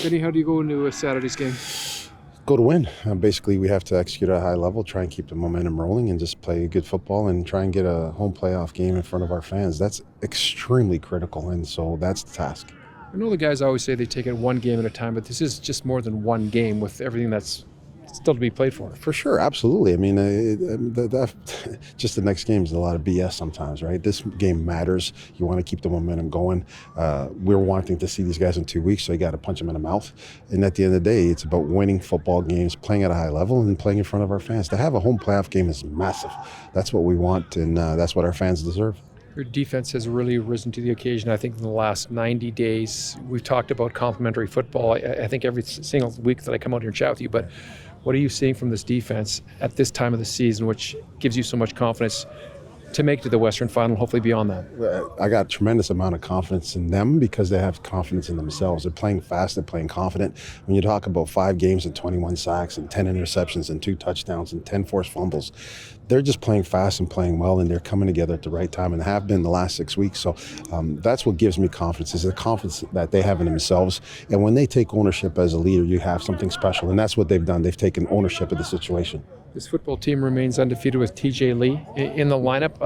Benny, how do you go into Saturday's game? Go to win. Basically, we have to execute at a high level, try and keep the momentum rolling, and just play good football and try and get a home playoff game in front of our fans. That's extremely critical, and so that's the task. I know the guys always say they take it one game at a time, but this is just more than one game with everything that's still to be played for. For sure, absolutely. I mean, just the next game is a lot of BS sometimes, right? This game matters. You want to keep the momentum going. We're wanting to see these guys in 2 weeks, so you got to punch them in the mouth. And at the end of the day, it's about winning football games, playing at a high level, and playing in front of our fans. To have a home playoff game is massive. That's what we want, and that's what our fans deserve. Your defense has really risen to the occasion. I think in the last 90 days, we've talked about complementary football. I think every single week that I come out here and chat with you, but what are you seeing from this defense at this time of the season, which gives you so much confidence to make it to the Western Final, hopefully beyond that? I got a tremendous amount of confidence in them because they have confidence in themselves. They're playing fast, they're playing confident. When you talk about 5 games and 21 sacks and 10 interceptions and 2 touchdowns and 10 forced fumbles, they're just playing fast and playing well, and they're coming together at the right time and have been the last 6 weeks. So that's what gives me confidence, is the confidence that they have in themselves. And when they take ownership as a leader, you have something special, and that's what they've done. They've taken ownership of the situation. This football team remains undefeated with TJ Lee in the lineup.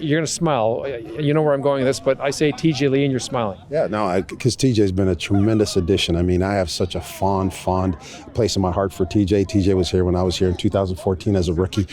You're going to smile. You know where I'm going with this, but I say TJ Lee and you're smiling. Yeah, no, because TJ's been a tremendous addition. I mean, I have such a fond place in my heart for TJ. TJ was here when I was here in 2014 as a rookie.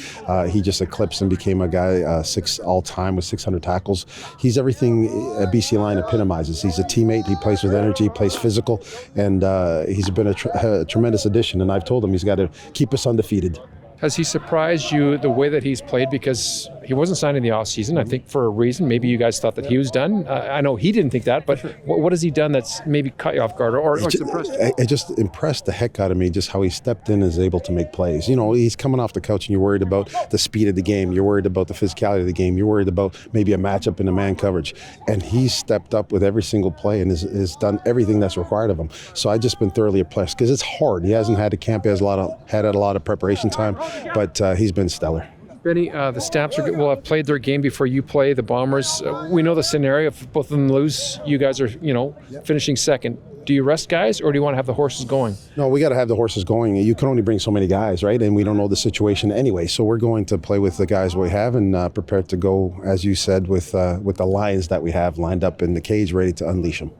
He just eclipsed and became a guy 6 all-time with 600 tackles. He's everything a BC line epitomizes. He's a teammate. He plays with energy, plays physical, and he's been a tremendous addition. And I've told him he's got to keep us undefeated. Has he surprised you the way that he's played? Because he wasn't signed in the offseason, I think for a reason. Maybe you guys thought that he was done. I know he didn't think that, but what has he done that's maybe caught you off guard or impressed you? It just impressed the heck out of me just how he stepped in and is able to make plays. You know, he's coming off the couch and you're worried about the speed of the game. You're worried about the physicality of the game. You're worried about maybe a matchup in the man coverage. And he's stepped up with every single play and has done everything that's required of him. So I've just been thoroughly impressed because it's hard. He hasn't had a camp. He has had a lot of preparation time, but he's been stellar. Benny, the Stamps will have played their game before you play the Bombers. We know the scenario. If both of them lose, you guys are, finishing second. Do you rest guys, or do you want to have the horses going? No, we got to have the horses going. You can only bring so many guys, right? And we don't know the situation anyway. So we're going to play with the guys we have and prepare to go, as you said, with the lions that we have lined up in the cage, ready to unleash them.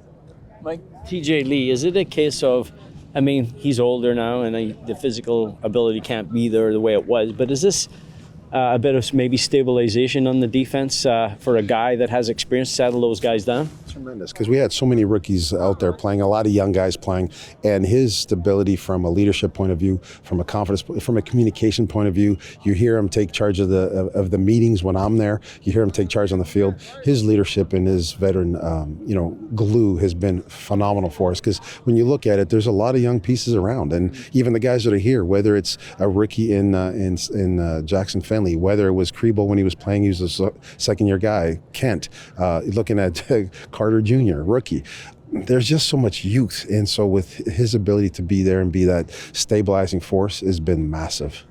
Mike, TJ Lee, is it a case of, he's older now and the physical ability can't be there the way it was, but is this a bit of maybe stabilization on the defense for a guy that has experience to settle those guys down? Tremendous, because we had so many rookies out there playing, a lot of young guys playing, and his stability from a leadership point of view, from a confidence, from a communication point of view. You hear him take charge of the meetings when I'm there. You hear him take charge on the field. His leadership and his veteran, glue has been phenomenal for us. Because when you look at it, there's a lot of young pieces around, and even the guys that are here, whether it's a rookie in Jackson Finley, whether it was Kriebel when he was playing, he was a second-year guy, Kent, looking at Carter Jr., rookie. There's just so much youth, and so with his ability to be there and be that stabilizing force has been massive.